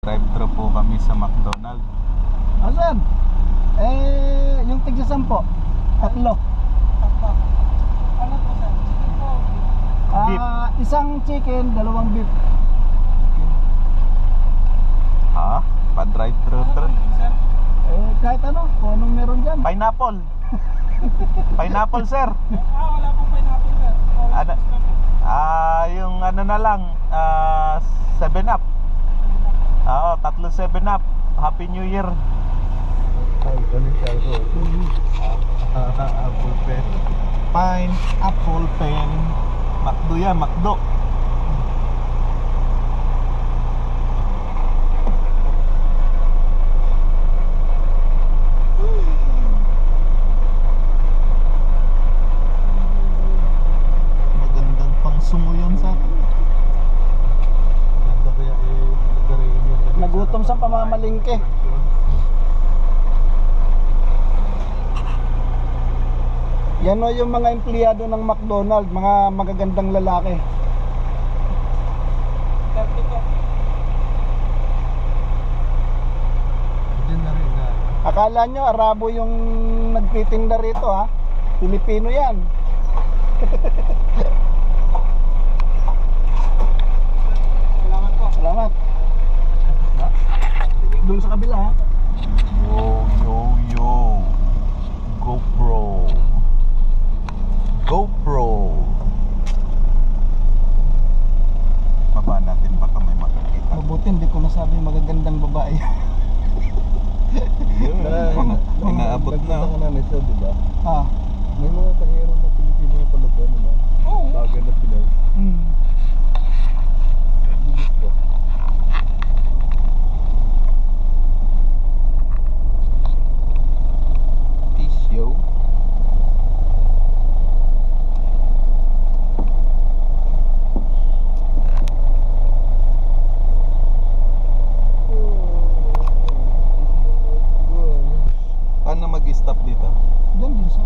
Drive-thru po kami sa McDonald's. Asan? Yung tigsa 10. Tatlo. Ano po sir? Chicken po. Beef. Isang chicken, 2 beef. Ha? Pa-drive-thru. Sir? Kahit ano, kung anong meron dyan. Pineapple. Pineapple, sir. Wala pong pineapple sir. Ano? Yung ano na lang, 7-Up. Oo, 3 7-Up. Happy New Year. Ay, ganun siya ito. Apple pen. Pineapple pen. Macdo yan, Macdo. Magandang pangsungo yan sa atin. Ganda kaya nagarin yun. Nagutom sa pamamalingke. Yan o yung mga empleyado ng McDonald's, mga magagandang lalaki. 30 po. Diyan na rin na. Akala nyo Arabo yung nagtitinda rito ha? Pilipino yan. Salamat po. Salamat. Doon sa kabila ha? Yo. GoPro. Baba natin, baka may makikita. Mabuti hindi ko nasabi magagandang babae. Inaabot na. Nagpunta ka namin siya, di ba? Ah. May mga kahero na Pilipino na talaga na. Oo. Bagay na Pinay. Bilis ko. Tissue. Paano mag-stop dito? Diyan din sa